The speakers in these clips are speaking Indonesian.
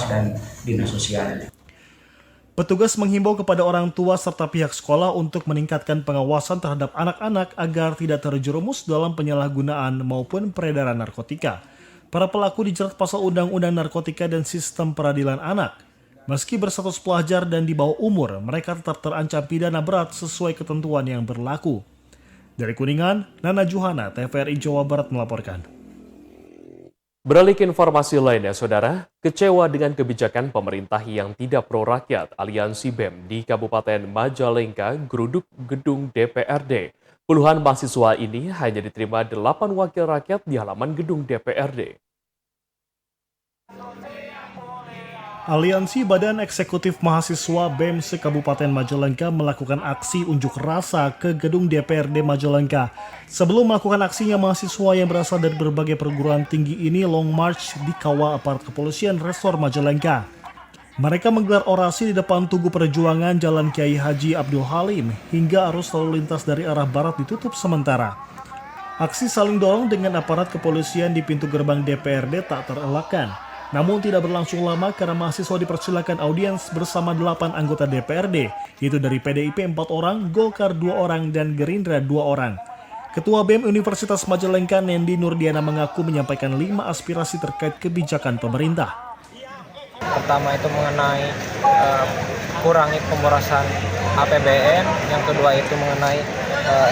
dan dinas sosial. Petugas menghimbau kepada orang tua serta pihak sekolah untuk meningkatkan pengawasan terhadap anak-anak agar tidak terjerumus dalam penyalahgunaan maupun peredaran narkotika. Para pelaku dijerat pasal Undang-Undang Narkotika dan Sistem Peradilan Anak. Meski berstatus pelajar dan di bawah umur, mereka tetap terancam pidana berat sesuai ketentuan yang berlaku. Dari Kuningan, Nana Juhana, TVRI Jawa Barat melaporkan. Beralih ke informasi lainnya, Saudara, kecewa dengan kebijakan pemerintah yang tidak pro rakyat Aliansi BEM di Kabupaten Majalengka geruduk gedung DPRD. Puluhan mahasiswa ini hanya diterima 8 wakil rakyat di halaman gedung DPRD. Aliansi Badan Eksekutif Mahasiswa BEM se-Kabupaten Majalengka melakukan aksi unjuk rasa ke gedung DPRD Majalengka. Sebelum melakukan aksinya, mahasiswa yang berasal dari berbagai perguruan tinggi ini long march di kawal aparat kepolisian Resor Majalengka. Mereka menggelar orasi di depan Tugu Perjuangan Jalan Kiai Haji Abdul Halim hingga arus lalu lintas dari arah barat ditutup sementara. Aksi saling dorong dengan aparat kepolisian di pintu gerbang DPRD tak terelakkan. Namun tidak berlangsung lama karena mahasiswa dipersilakan audiens bersama 8 anggota DPRD, yaitu dari PDIP 4 orang, Golkar 2 orang, dan Gerindra 2 orang. Ketua BEM Universitas Majalengka Nendi Nurdiana mengaku menyampaikan 5 aspirasi terkait kebijakan pemerintah. Pertama itu mengenai kurangi pemborosan APBN, yang kedua itu mengenai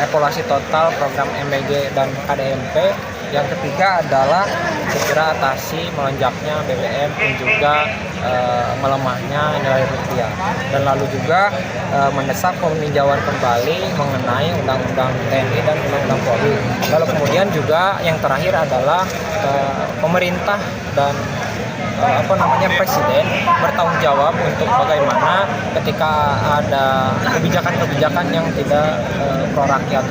evaluasi total program MBG dan KDMP, yang ketiga adalah segera atasi melonjaknya BBM dan juga melemahnya nilai rupiah, dan lalu juga mendesak peninjauan kembali mengenai Undang-Undang TNI dan Undang-Undang Polri. Lalu kemudian juga yang terakhir adalah pemerintah dan Presiden bertanggung jawab untuk bagaimana ketika ada kebijakan-kebijakan yang tidak pro rakyat.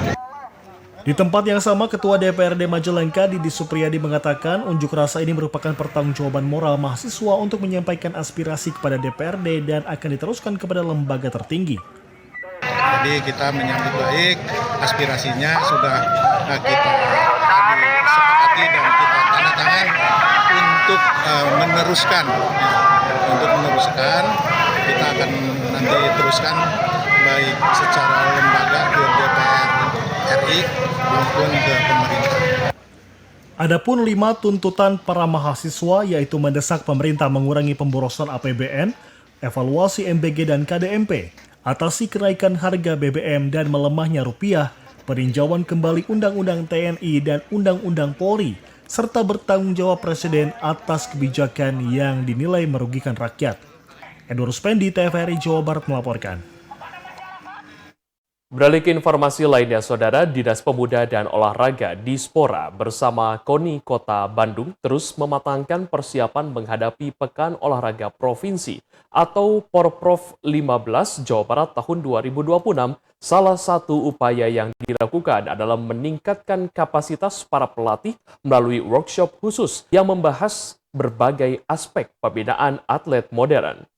Di tempat yang sama, Ketua DPRD Majalengka Didi Supriyadi mengatakan unjuk rasa ini merupakan pertanggungjawaban moral mahasiswa untuk menyampaikan aspirasi kepada DPRD dan akan diteruskan kepada lembaga tertinggi. Jadi kita menyambut baik aspirasinya, sudah kita sepakati dan kita tanda tangan untuk meneruskan. Untuk meneruskan, kita akan nanti teruskan baik secara lembaga ke DPR RI maupun ke pemerintah. Adapun 5 tuntutan para mahasiswa yaitu mendesak pemerintah mengurangi pemborosan APBN, evaluasi MBG dan KDMP, atasi kenaikan harga BBM dan melemahnya rupiah, peninjauan kembali Undang-Undang TNI dan Undang-Undang Polri, serta bertanggung jawab Presiden atas kebijakan yang dinilai merugikan rakyat. Edward Spendi, TVRI Jawa Barat melaporkan. Beralih ke informasi lainnya, Saudara, Dinas Pemuda dan Olahraga Dispora bersama KONI Kota Bandung terus mematangkan persiapan menghadapi Pekan Olahraga Provinsi atau Porprov 15 Jawa Barat tahun 2026. Salah satu upaya yang dilakukan adalah meningkatkan kapasitas para pelatih melalui workshop khusus yang membahas berbagai aspek pembinaan atlet modern.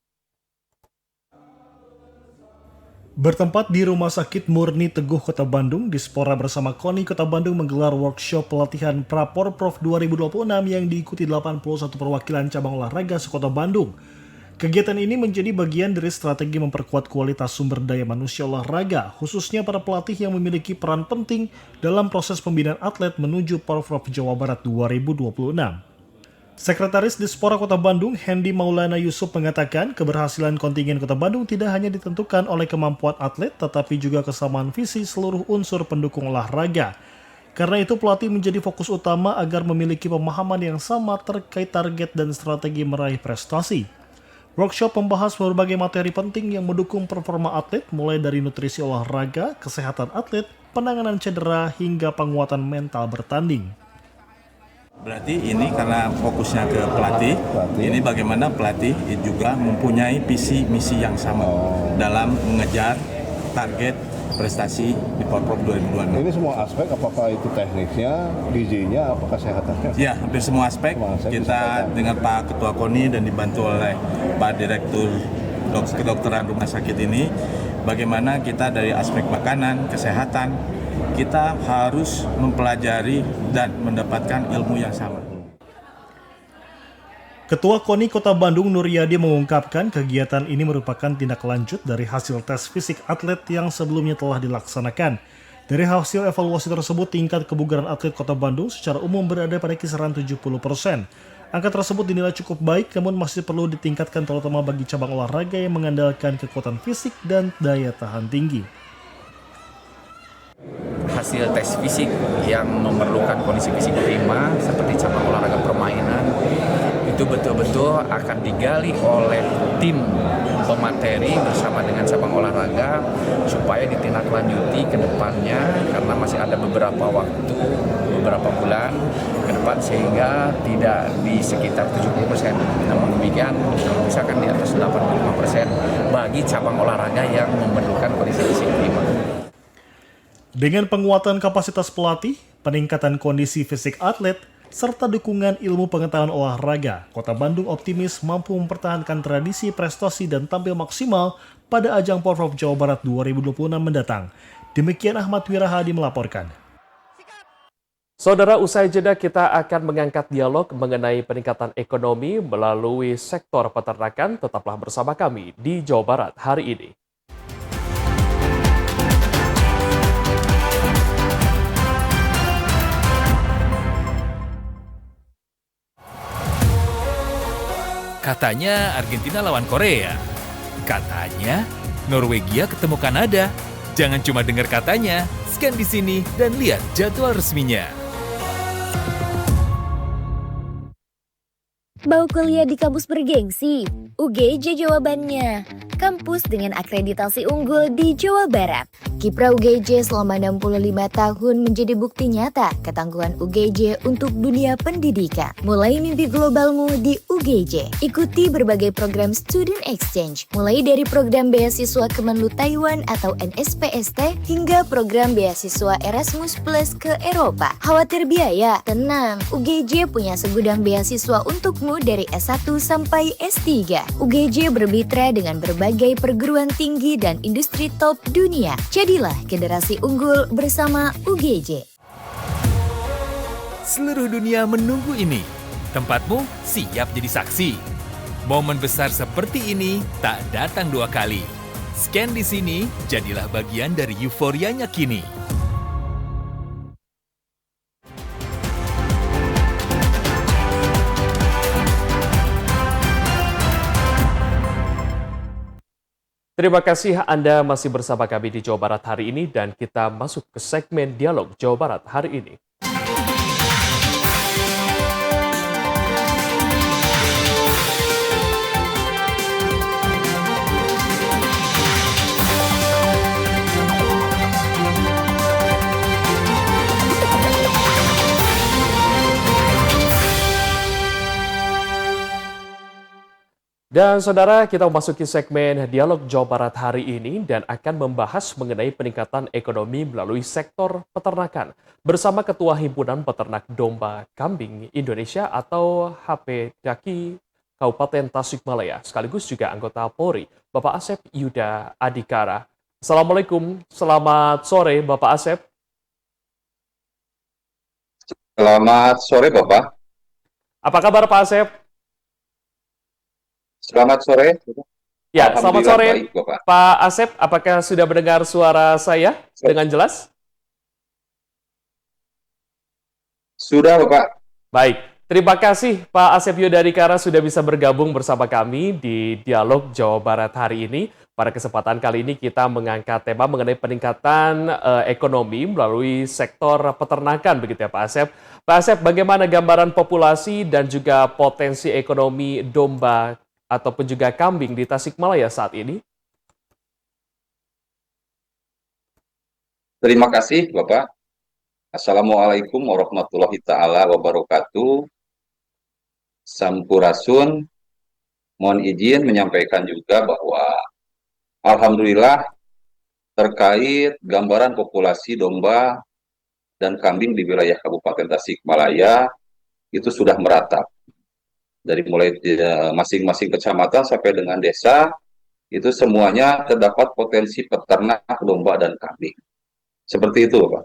Bertempat di Rumah Sakit Murni Teguh Kota Bandung, Dispora bersama KONI Kota Bandung menggelar workshop pelatihan Praporprov 2026 yang diikuti 81 perwakilan cabang olahraga sekota Bandung. Kegiatan ini menjadi bagian dari strategi memperkuat kualitas sumber daya manusia olahraga, khususnya para pelatih yang memiliki peran penting dalam proses pembinaan atlet menuju Porprov Jawa Barat 2026. Sekretaris Dispora Kota Bandung, Hendy Maulana Yusuf mengatakan keberhasilan kontingen Kota Bandung tidak hanya ditentukan oleh kemampuan atlet, tetapi juga kesamaan visi seluruh unsur pendukung olahraga. Karena itu pelatih menjadi fokus utama agar memiliki pemahaman yang sama terkait target dan strategi meraih prestasi. Workshop membahas berbagai materi penting yang mendukung performa atlet, mulai dari nutrisi olahraga, kesehatan atlet, penanganan cedera, hingga penguatan mental bertanding. Berarti ini karena fokusnya ke pelatih, ini bagaimana pelatih juga mempunyai visi misi yang sama dalam mengejar target prestasi di Porprov 2026. Ini semua aspek, apakah itu teknisnya, gizinya, apa kesehatannya? Ya, hampir semua aspek. Kita dengan Pak Ketua KONI dan dibantu oleh Pak Direktur Kedokteran Rumah Sakit ini, bagaimana kita dari aspek makanan, kesehatan, kita harus mempelajari dan mendapatkan ilmu yang sama. Ketua KONI Kota Bandung Nuryadi mengungkapkan kegiatan ini merupakan tindak lanjut dari hasil tes fisik atlet yang sebelumnya telah dilaksanakan. Dari hasil evaluasi tersebut, tingkat kebugaran atlet Kota Bandung secara umum berada pada kisaran 70%. Angka tersebut dinilai cukup baik, namun masih perlu ditingkatkan terutama bagi cabang olahraga yang mengandalkan kekuatan fisik dan daya tahan tinggi. Hasil tes fisik yang memerlukan kondisi fisik prima seperti cabang olahraga permainan itu betul-betul akan digali oleh tim pemateri bersama dengan cabang olahraga supaya ditindaklanjuti ke depannya karena masih ada beberapa waktu, beberapa bulan ke depan sehingga tidak di sekitar 70%, namun demikian misalkan di atas 85% bagi cabang olahraga yang memerlukan kondisi fisik prima. Dengan penguatan kapasitas pelatih, peningkatan kondisi fisik atlet, serta dukungan ilmu pengetahuan olahraga, Kota Bandung optimis mampu mempertahankan tradisi prestasi dan tampil maksimal pada ajang Porprov Jawa Barat 2026 mendatang. Demikian Ahmad Wirahadi melaporkan. Saudara, usai jeda kita akan mengangkat dialog mengenai peningkatan ekonomi melalui sektor peternakan. Tetaplah bersama kami di Jawa Barat hari ini. Katanya Argentina lawan Korea. Katanya Norwegia ketemu Kanada. Jangan cuma dengar katanya, scan di sini dan lihat jadwal resminya. Mau kuliah di kampus bergengsi? UGJ jawabannya. Kampus dengan akreditasi unggul di Jawa Barat. Kiprah UGJ selama 65 tahun menjadi bukti nyata ketangguhan UGJ untuk dunia pendidikan. Mulai mimpi globalmu di UGJ. Ikuti berbagai program student exchange, mulai dari program beasiswa Kemenlu Taiwan atau NSPST hingga program beasiswa Erasmus Plus ke Eropa. Khawatir biaya? Tenang, UGJ punya segudang beasiswa untukmu dari S1 sampai S3. UGJ bermitra dengan berbagai perguruan tinggi dan industri top dunia. Jadilah generasi unggul bersama UGJ. Seluruh dunia menunggu ini. Tempatmu siap jadi saksi. Momen besar seperti ini tak datang dua kali. Scan di sini, jadilah bagian dari euforianya kini. Terima kasih Anda masih bersama kami di Jawa Barat hari ini dan kita masuk ke segmen Dialog Jawa Barat hari ini. Dan saudara, kita memasuki segmen Dialog Jawa Barat hari ini dan akan membahas mengenai peningkatan ekonomi melalui sektor peternakan. Bersama Ketua Himpunan Peternak Domba Kambing Indonesia atau HPDAKI Kabupaten Tasikmalaya, sekaligus juga anggota Polri, Bapak Asep Yuda Adhikara. Assalamualaikum, selamat sore Bapak Asep. Selamat sore Bapak. Apa kabar Pak Asep? Selamat sore. Ya, selamat sore baik, Bapak. Pak Asep. Apakah sudah mendengar suara saya dengan jelas? Sudah Bapak. Baik, terima kasih Pak Asep Yuda Adhikara sudah bisa bergabung bersama kami di Dialog Jawa Barat hari ini. Pada kesempatan kali ini kita mengangkat tema mengenai peningkatan ekonomi melalui sektor peternakan, begitu ya Pak Asep. Pak Asep, bagaimana gambaran populasi dan juga potensi ekonomi domba ataupun juga kambing di Tasikmalaya saat ini? Terima kasih Bapak. Assalamualaikum warahmatullahi ta'ala wabarakatuh. Sampurasun. Mohon izin menyampaikan juga bahwa alhamdulillah terkait gambaran populasi domba dan kambing di wilayah Kabupaten Tasikmalaya itu sudah merata. Dari mulai masing-masing kecamatan sampai dengan desa, itu semuanya terdapat potensi peternak domba dan kambing. Seperti itu, Pak.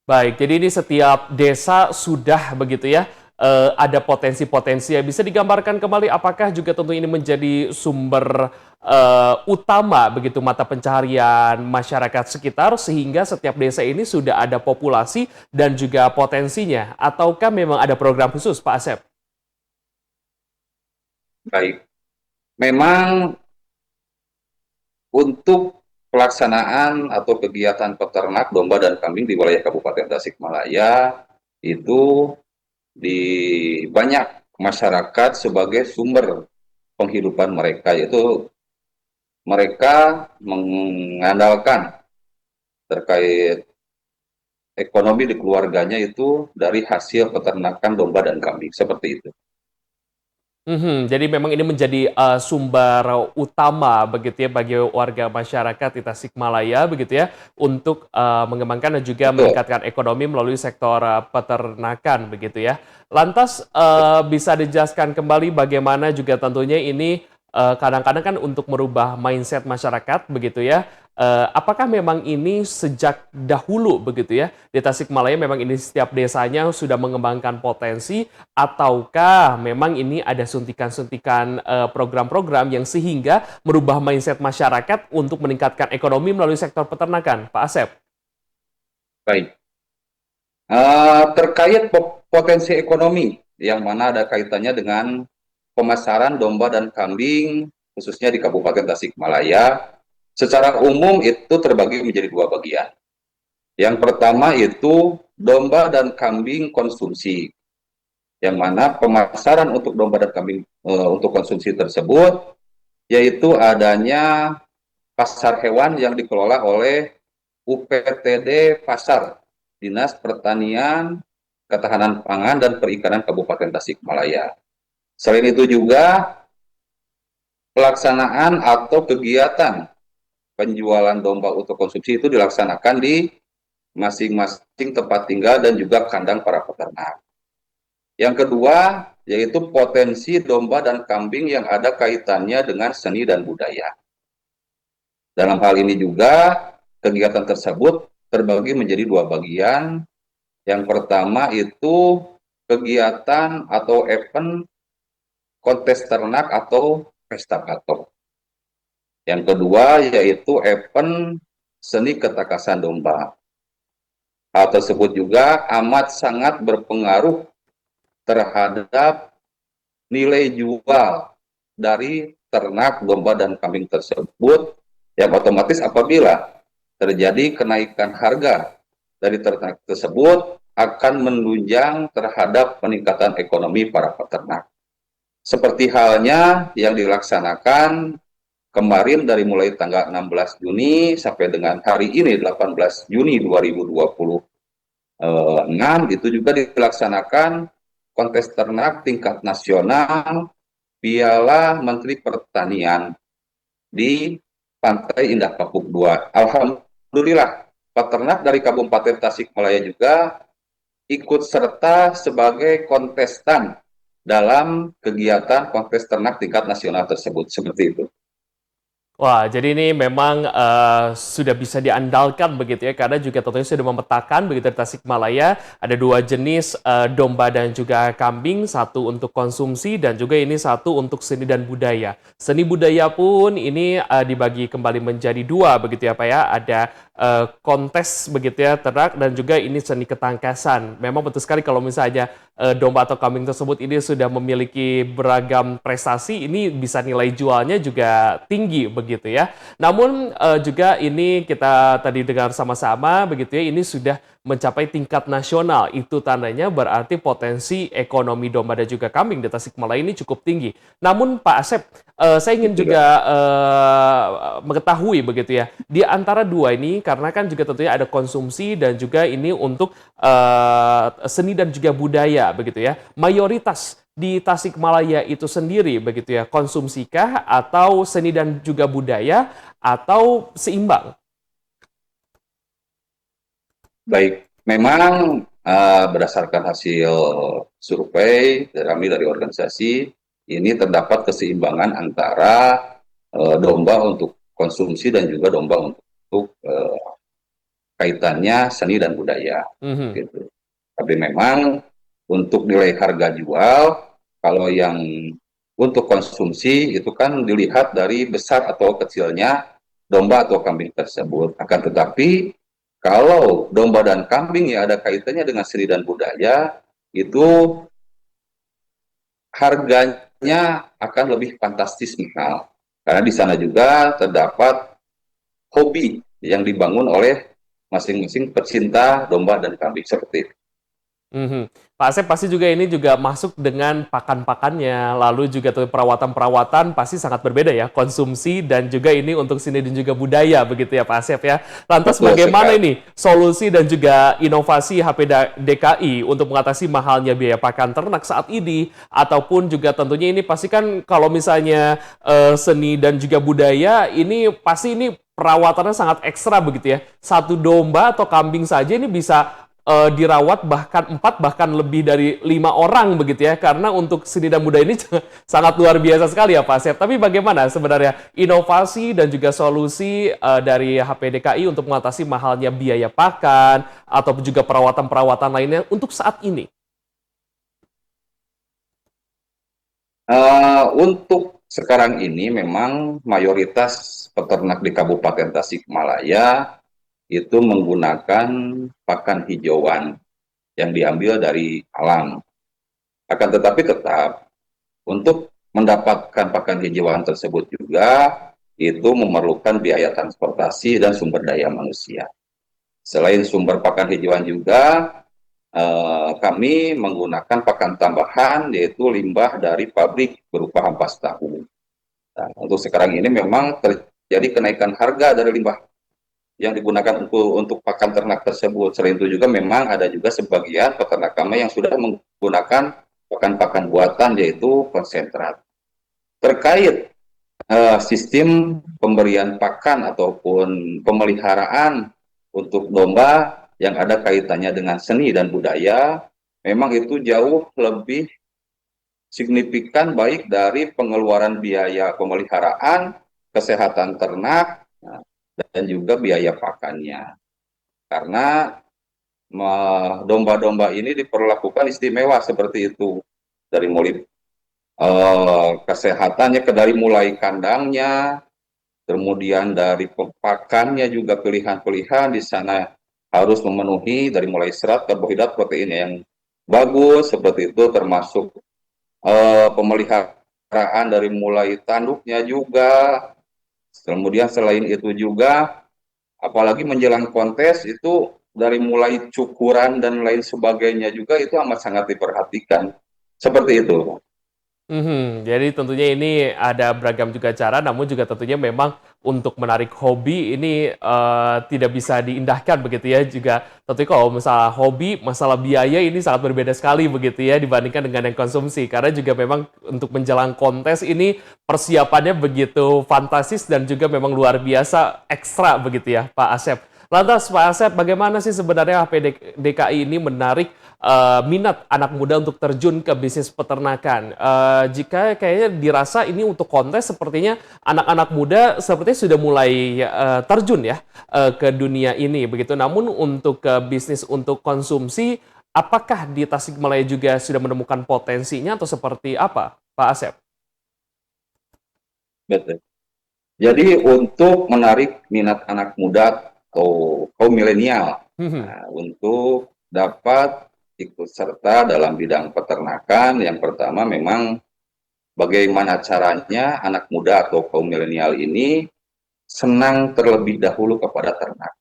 Baik, jadi ini setiap desa sudah begitu ya ada potensi-potensi. Bisa digambarkan kembali apakah juga tentu ini menjadi sumber utama begitu mata pencaharian masyarakat sekitar sehingga setiap desa ini sudah ada populasi dan juga potensinya, ataukah memang ada program khusus, Pak Asep? Baik, memang untuk pelaksanaan atau kegiatan peternak domba dan kambing di wilayah Kabupaten Tasikmalaya itu di banyak masyarakat sebagai sumber penghidupan mereka, yaitu mereka mengandalkan terkait ekonomi di keluarganya itu dari hasil peternakan domba dan kambing, seperti itu. Jadi memang ini menjadi sumber utama begitu ya bagi warga masyarakat di Tasikmalaya begitu ya untuk mengembangkan dan juga meningkatkan ekonomi melalui sektor peternakan begitu ya. Lantas bisa dijelaskan kembali bagaimana juga tentunya ini kadang-kadang kan untuk merubah mindset masyarakat begitu ya. Apakah memang ini sejak dahulu begitu ya di Tasikmalaya memang ini setiap desanya sudah mengembangkan potensi ataukah memang ini ada suntikan-suntikan program-program yang sehingga merubah mindset masyarakat untuk meningkatkan ekonomi melalui sektor peternakan, Pak Asep? Baik, terkait potensi ekonomi yang mana ada kaitannya dengan pemasaran domba dan kambing khususnya di Kabupaten Tasikmalaya. Secara umum itu terbagi menjadi dua bagian. Yang pertama itu domba dan kambing konsumsi, yang mana pemasaran untuk domba dan kambing untuk konsumsi tersebut yaitu adanya pasar hewan yang dikelola oleh UPTD Pasar, Dinas Pertanian, Ketahanan Pangan dan Perikanan Kabupaten Tasikmalaya. Selain itu juga pelaksanaan atau kegiatan penjualan domba untuk konsumsi itu dilaksanakan di masing-masing tempat tinggal dan juga kandang para peternak. Yang kedua, yaitu potensi domba dan kambing yang ada kaitannya dengan seni dan budaya. Dalam hal ini juga, kegiatan tersebut terbagi menjadi dua bagian. Yang pertama itu kegiatan atau event kontes ternak atau pesta patok. Yang kedua yaitu event seni ketakasan domba. Hal tersebut juga amat sangat berpengaruh terhadap nilai jual dari ternak domba dan kambing tersebut, yang otomatis apabila terjadi kenaikan harga dari ternak tersebut akan menunjang terhadap peningkatan ekonomi para peternak. Seperti halnya yang dilaksanakan kemarin dari mulai tanggal 16 Juni sampai dengan hari ini 18 Juni 2026 itu juga dilaksanakan kontes ternak tingkat nasional Piala Menteri Pertanian di Pantai Indah Kapuk 2. Alhamdulillah peternak dari Kabupaten Tasikmalaya juga ikut serta sebagai kontestan dalam kegiatan kontes ternak tingkat nasional tersebut, seperti itu. Wah, jadi ini memang sudah bisa diandalkan begitu ya, karena juga tentunya sudah memetakan begitu di Tasikmalaya ada dua jenis domba dan juga kambing, satu untuk konsumsi dan juga ini satu untuk seni dan budaya. Seni budaya pun ini dibagi kembali menjadi dua begitu ya Pak ya, ada kontes begitu ya ternak dan juga ini seni ketangkasan. Memang betul sekali kalau misalnya domba atau kambing tersebut ini sudah memiliki beragam prestasi, ini bisa nilai jualnya juga tinggi begitu ya. Namun juga ini kita tadi dengar sama-sama begitu ya, ini sudah mencapai tingkat nasional. Itu tandanya berarti potensi ekonomi domba dan juga kambing di Tasikmalaya ini cukup tinggi. Namun Pak Asep, saya ingin juga mengetahui begitu ya, di antara dua ini karena kan juga tentunya ada konsumsi dan juga ini untuk seni dan juga budaya begitu ya. Mayoritas di Tasikmalaya itu sendiri begitu ya, konsumsikah atau seni dan juga budaya atau seimbang? Baik, memang berdasarkan hasil survei kami dari organisasi, ini terdapat keseimbangan antara domba untuk konsumsi dan juga domba untuk kaitannya seni dan budaya. Gitu. Tapi memang Untuk nilai harga jual, kalau yang untuk konsumsi itu kan dilihat dari besar atau kecilnya domba atau kambing tersebut. Akan tetapi kalau domba dan kambing yang ada kaitannya dengan seni dan budaya, itu harganya akan lebih fantastis mahal. Karena di sana juga terdapat hobi yang dibangun oleh masing-masing pecinta domba dan kambing seperti itu. Mhm. Pak Asep pasti juga ini juga masuk dengan pakan-pakannya, lalu juga tuh perawatan-perawatan pasti sangat berbeda ya, konsumsi dan juga ini untuk seni dan juga budaya begitu ya Pak Asep ya. Lantas Betul bagaimana sekali. ini solusi dan juga inovasi DKI untuk mengatasi mahalnya biaya pakan ternak saat ini, ataupun juga tentunya ini pasti kan kalau misalnya seni dan juga budaya ini pasti ini perawatannya sangat ekstra begitu ya. Satu domba atau kambing saja ini bisa dirawat bahkan 4 bahkan lebih dari 5 orang begitu ya, karena untuk seni dan budaya ini sangat luar biasa sekali ya Pak Asep. Tapi bagaimana sebenarnya inovasi dan juga solusi dari HPDKI untuk mengatasi mahalnya biaya pakan atau juga perawatan-perawatan lainnya untuk saat ini? Untuk sekarang ini memang mayoritas peternak di Kabupaten Tasikmalaya itu menggunakan pakan hijauan yang diambil dari alam. Akan tetapi tetap untuk mendapatkan pakan hijauan tersebut juga itu memerlukan biaya transportasi dan sumber daya manusia. Selain sumber pakan hijauan juga kami menggunakan pakan tambahan yaitu limbah dari pabrik berupa ampas tahu. Nah, untuk sekarang ini memang terjadi kenaikan harga dari limbah yang digunakan untuk pakan ternak tersebut. Selain itu juga memang ada juga sebagian peternak kami yang sudah menggunakan pakan-pakan buatan yaitu konsentrat. Terkait sistem pemberian pakan ataupun pemeliharaan untuk domba yang ada kaitannya dengan seni dan budaya, memang itu jauh lebih signifikan baik dari pengeluaran biaya pemeliharaan, kesehatan ternak, dan juga biaya pakannya. Karena domba-domba ini diperlakukan istimewa seperti itu. Dari mulai kesehatannya, dari mulai kandangnya, kemudian dari pakannya juga pilihan-pilihan di sana harus memenuhi dari mulai serat, karbohidrat, protein yang bagus, seperti itu termasuk pemeliharaan dari mulai tanduknya juga. Kemudian selain itu juga, apalagi menjelang kontes itu dari mulai cukuran dan lain sebagainya juga itu amat sangat diperhatikan. Seperti itu. Jadi tentunya ini ada beragam juga cara, namun juga tentunya memang untuk menarik hobi ini tidak bisa diindahkan begitu ya. Juga tentunya kalau masalah hobi, masalah biaya ini sangat berbeda sekali begitu ya dibandingkan dengan yang konsumsi. Karena juga memang untuk menjelang kontes ini persiapannya begitu fantastis dan juga memang luar biasa ekstra begitu ya Pak Asep. Lantas Pak Asep, bagaimana sih sebenarnya HPDKI ini menarik minat anak muda untuk terjun ke bisnis peternakan? Jika kayaknya dirasa ini untuk kontes, sepertinya anak-anak muda sepertinya sudah mulai terjun ya ke dunia ini begitu. Namun untuk bisnis untuk konsumsi, apakah di Tasikmalaya juga sudah menemukan potensinya atau seperti apa, Pak Asep? Betul. Jadi untuk menarik minat anak muda atau kaum milenial untuk dapat ikut serta dalam bidang peternakan, yang pertama memang bagaimana caranya anak muda atau kaum milenial ini senang terlebih dahulu kepada ternak.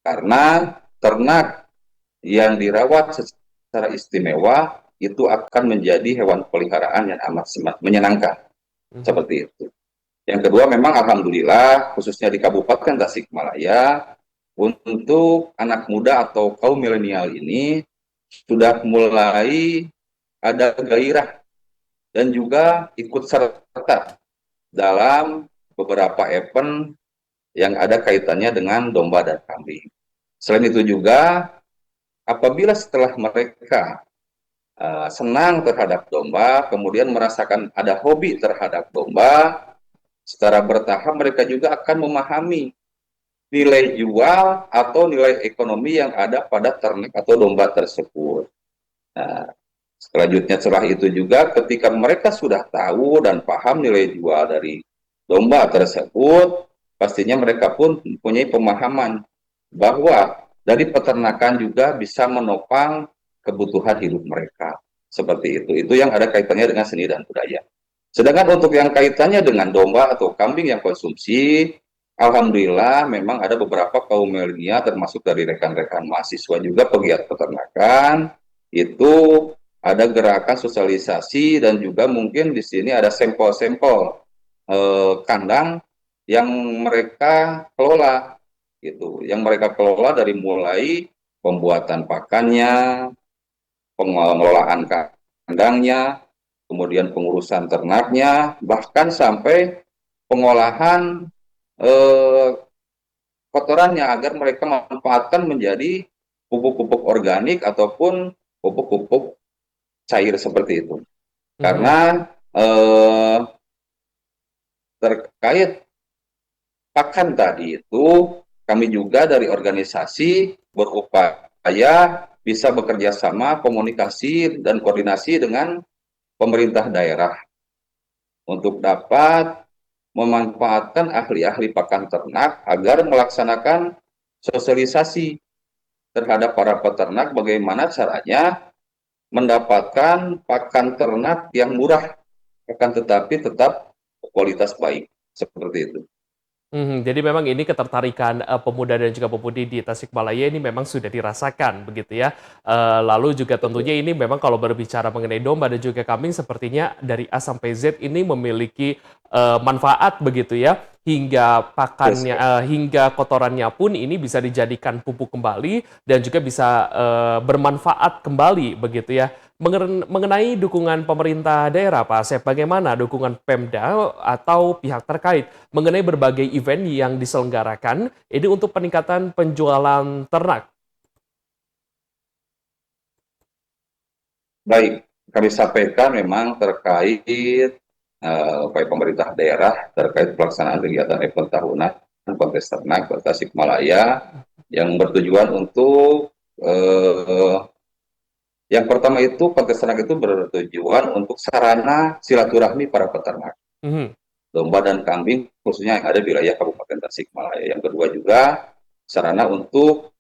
Karena ternak yang dirawat secara istimewa itu akan menjadi hewan peliharaan yang amat menyenangkan. Seperti itu. Yang kedua memang alhamdulillah khususnya di Kabupaten Tasikmalaya untuk anak muda atau kaum milenial ini sudah mulai ada gairah dan juga ikut serta dalam beberapa event yang ada kaitannya dengan domba dan kambing. Selain itu juga apabila setelah mereka senang terhadap domba, kemudian merasakan ada hobi terhadap domba, secara bertahap mereka juga akan memahami nilai jual atau nilai ekonomi yang ada pada ternak atau domba tersebut. Nah, selanjutnya setelah itu juga ketika mereka sudah tahu dan paham nilai jual dari domba tersebut, pastinya mereka pun mempunyai pemahaman bahwa dari peternakan juga bisa menopang kebutuhan hidup mereka. Seperti itu. Itu yang ada kaitannya dengan seni dan budaya. Sedangkan untuk yang kaitannya dengan domba atau kambing yang konsumsi, alhamdulillah memang ada beberapa kaum milenial termasuk dari rekan-rekan mahasiswa juga pegiat peternakan itu ada gerakan sosialisasi dan juga mungkin di sini ada sampel-sampel kandang yang mereka kelola gitu. Yang mereka kelola dari mulai pembuatan pakannya, pengelolaan kandangnya, kemudian pengurusan ternaknya, bahkan sampai pengolahan kotorannya agar mereka manfaatkan menjadi pupuk-pupuk organik ataupun pupuk-pupuk cair seperti itu. Karena terkait pakan tadi itu, kami juga dari organisasi berupaya bisa bekerja sama, komunikasi dan koordinasi dengan pemerintah daerah untuk dapat memanfaatkan ahli-ahli pakan ternak agar melaksanakan sosialisasi terhadap para peternak bagaimana caranya mendapatkan pakan ternak yang murah akan tetapi tetap kualitas baik seperti itu. Jadi memang ini ketertarikan pemuda dan juga pemudi di Tasikmalaya ini memang sudah dirasakan begitu ya. Lalu juga tentunya ini memang kalau berbicara mengenai domba dan juga kambing sepertinya dari A sampai Z ini memiliki manfaat begitu ya. Hingga pakannya, hingga kotorannya pun ini bisa dijadikan pupuk kembali dan juga bisa bermanfaat kembali begitu ya. Mengenai dukungan pemerintah daerah, Pak Asep, bagaimana dukungan Pemda atau pihak terkait mengenai berbagai event yang diselenggarakan ini untuk peningkatan penjualan ternak? Baik, kami sampaikan memang terkait upaya pemerintah daerah terkait pelaksanaan kegiatan event tahunan kontes ternak Tasikmalaya yang bertujuan untuk yang pertama itu kontes ternak itu bertujuan untuk sarana silaturahmi para peternak domba dan kambing khususnya yang ada di wilayah Kabupaten Tasikmalaya. Yang kedua juga sarana untuk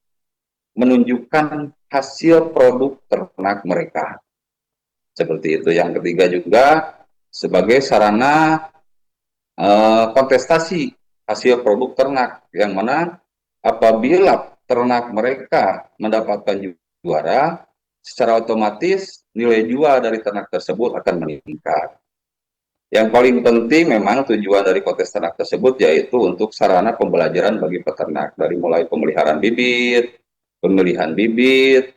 menunjukkan hasil produk ternak mereka. Seperti itu. Yang ketiga juga sebagai sarana kontestasi hasil produk ternak yang mana apabila ternak mereka mendapatkan juara, secara otomatis nilai jual dari ternak tersebut akan meningkat. Yang paling penting memang tujuan dari kontes ternak tersebut yaitu untuk sarana pembelajaran bagi peternak dari mulai pemeliharaan bibit, pemilihan bibit,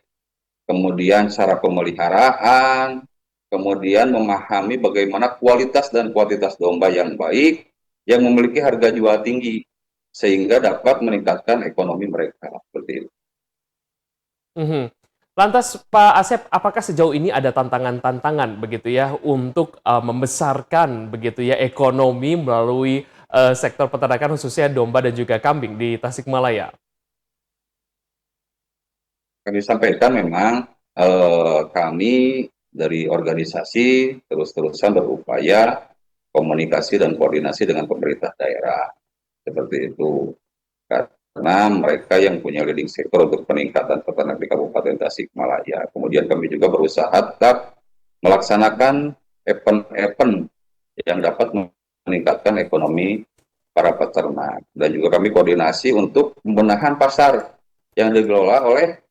kemudian cara pemeliharaan, kemudian memahami bagaimana kualitas dan kuantitas domba yang baik yang memiliki harga jual tinggi sehingga dapat meningkatkan ekonomi mereka seperti itu. Lantas Pak Asep, apakah sejauh ini ada tantangan-tantangan begitu ya untuk membesarkan begitu ya ekonomi melalui sektor peternakan khususnya domba dan juga kambing di Tasikmalaya? Kami sampaikan memang kami dari organisasi terus-terusan berupaya komunikasi dan koordinasi dengan pemerintah daerah seperti itu. Karena mereka yang punya leading sektor untuk peningkatan peternak di Kabupaten Tasikmalaya. Kemudian kami juga berusaha tetap melaksanakan event-event yang dapat meningkatkan ekonomi para peternak. Dan juga kami koordinasi untuk pembenahan pasar yang dikelola oleh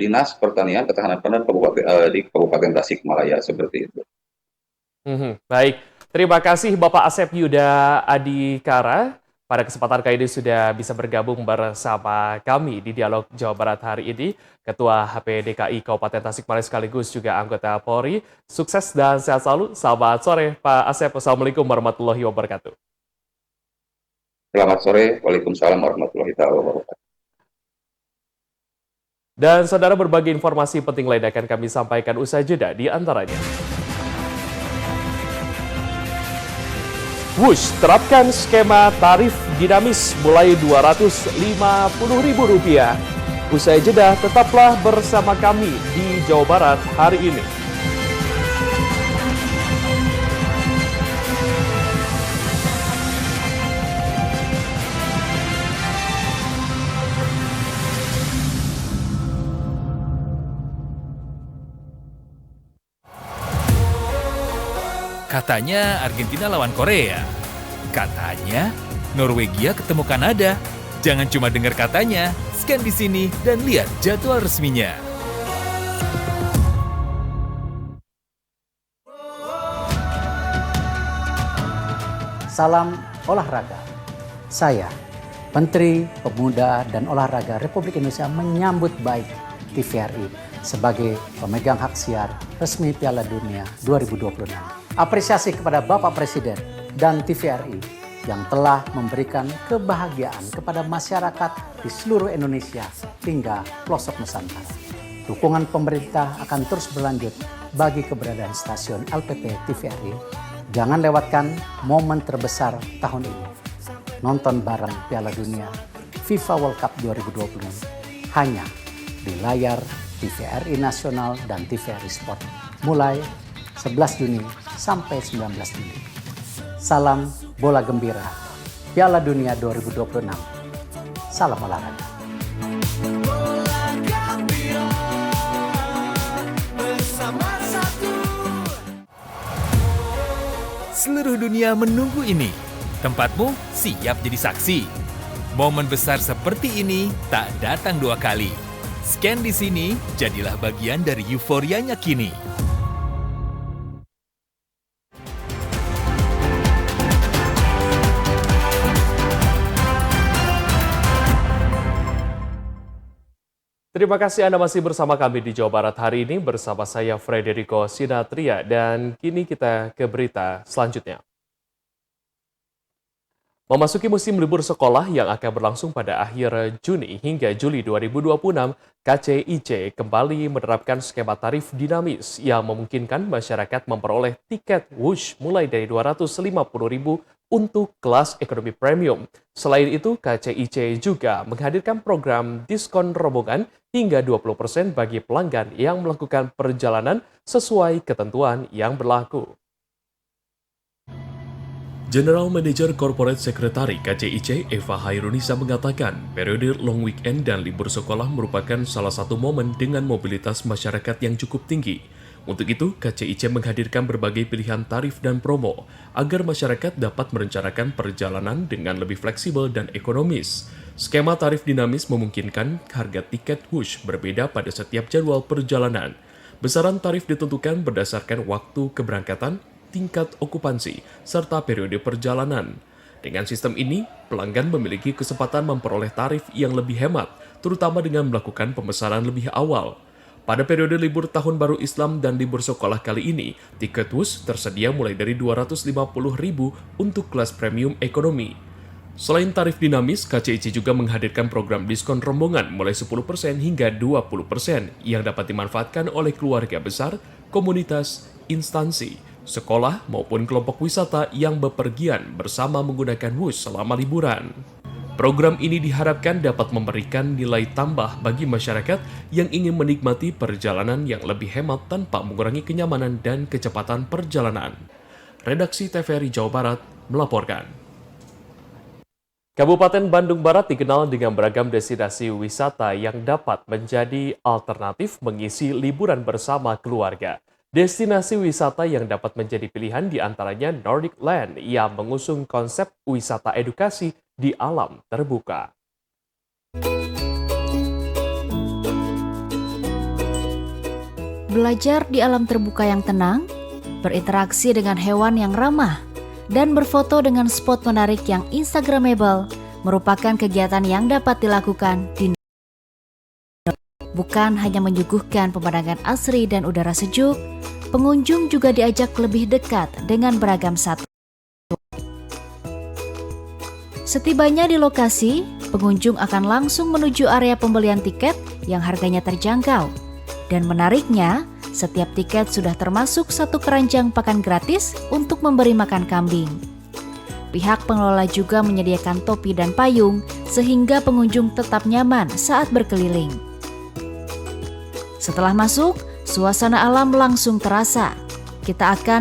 Dinas Pertanian Ketahanan Pangan di Kabupaten Tasikmalaya seperti itu. Baik, terima kasih Bapak Asep Yuda Adikara. Pada kesempatan kali ini sudah bisa bergabung bersama kami di Dialog Jawa Barat hari ini. Ketua HPDKI Kabupaten Tasikmalaya sekaligus juga anggota Polri. Sukses dan sehat selalu. Selamat sore Pak Asep. Assalamualaikum warahmatullahi wabarakatuh. Selamat sore. Waalaikumsalam warahmatullahi wabarakatuh. Dan saudara, berbagai informasi penting lain akan kami sampaikan usai jeda, di antaranya. Wush, terapkan skema tarif dinamis mulai Rp250.000. Usai jeda, tetaplah bersama kami di Jawa Barat hari ini. Katanya Argentina lawan Korea. Katanya Norwegia ketemu Kanada. Jangan cuma dengar katanya, scan di sini dan lihat jadwal resminya. Salam olahraga. Saya, Menteri Pemuda dan Olahraga Republik Indonesia menyambut baik TVRI sebagai pemegang hak siar resmi Piala Dunia 2026. Apresiasi kepada Bapak Presiden dan TVRI yang telah memberikan kebahagiaan kepada masyarakat di seluruh Indonesia hingga pelosok Nusantara. Dukungan pemerintah akan terus berlanjut bagi keberadaan stasiun LPP TVRI. Jangan lewatkan momen terbesar tahun ini. Nonton bareng Piala Dunia FIFA World Cup 2026 hanya di layar TVRI Nasional dan TVRI Sport mulai 11 Juni sampai 19 Juli. Salam bola gembira Piala Dunia 2026. Salam olahraga. Seluruh dunia menunggu ini. Tempatmu siap jadi saksi. Momen besar seperti ini tak datang dua kali. Scan di sini, jadilah bagian dari euforianya kini. Terima kasih Anda masih bersama kami di Jawa Barat hari ini bersama saya Frederico Sinatria dan kini kita ke berita selanjutnya. Memasuki musim libur sekolah yang akan berlangsung pada akhir Juni hingga Juli 2026, KCIC kembali menerapkan skema tarif dinamis yang memungkinkan masyarakat memperoleh tiket Wush mulai dari Rp250.000 untuk kelas ekonomi premium. Selain itu, KCIC juga menghadirkan program diskon rombongan hingga 20% bagi pelanggan yang melakukan perjalanan sesuai ketentuan yang berlaku. General Manager Corporate Secretary KCIC Eva Hairunisa mengatakan periode long weekend dan libur sekolah merupakan salah satu momen dengan mobilitas masyarakat yang cukup tinggi. Untuk itu, KCIC menghadirkan berbagai pilihan tarif dan promo agar masyarakat dapat merencanakan perjalanan dengan lebih fleksibel dan ekonomis. Skema tarif dinamis memungkinkan harga tiket Wush berbeda pada setiap jadwal perjalanan. Besaran tarif ditentukan berdasarkan waktu keberangkatan, tingkat okupansi, serta periode perjalanan. Dengan sistem ini, pelanggan memiliki kesempatan memperoleh tarif yang lebih hemat, terutama dengan melakukan pemesanan lebih awal. Pada periode libur Tahun Baru Islam dan libur sekolah kali ini, tiket Wush tersedia mulai dari Rp250.000 untuk kelas premium ekonomi. Selain tarif dinamis, KCIC juga menghadirkan program diskon rombongan mulai 10% hingga 20% yang dapat dimanfaatkan oleh keluarga besar, komunitas, instansi, sekolah maupun kelompok wisata yang bepergian bersama menggunakan Wush selama liburan. Program ini diharapkan dapat memberikan nilai tambah bagi masyarakat yang ingin menikmati perjalanan yang lebih hemat tanpa mengurangi kenyamanan dan kecepatan perjalanan. Redaksi TVRI Jawa Barat melaporkan. Kabupaten Bandung Barat dikenal dengan beragam destinasi wisata yang dapat menjadi alternatif mengisi liburan bersama keluarga. Destinasi wisata yang dapat menjadi pilihan diantaranya Nordic Land yang mengusung konsep wisata edukasi di alam terbuka. Belajar di alam terbuka yang tenang, berinteraksi dengan hewan yang ramah, dan berfoto dengan spot menarik yang instagramable merupakan kegiatan yang dapat dilakukan di bukan hanya menyuguhkan pemandangan asri dan udara sejuk, pengunjung juga diajak lebih dekat dengan beragam satwa. Setibanya di lokasi, pengunjung akan langsung menuju area pembelian tiket yang harganya terjangkau. Dan menariknya, setiap tiket sudah termasuk satu keranjang pakan gratis untuk memberi makan kambing. Pihak pengelola juga menyediakan topi dan payung sehingga pengunjung tetap nyaman saat berkeliling. Setelah masuk, suasana alam langsung terasa. Kita akan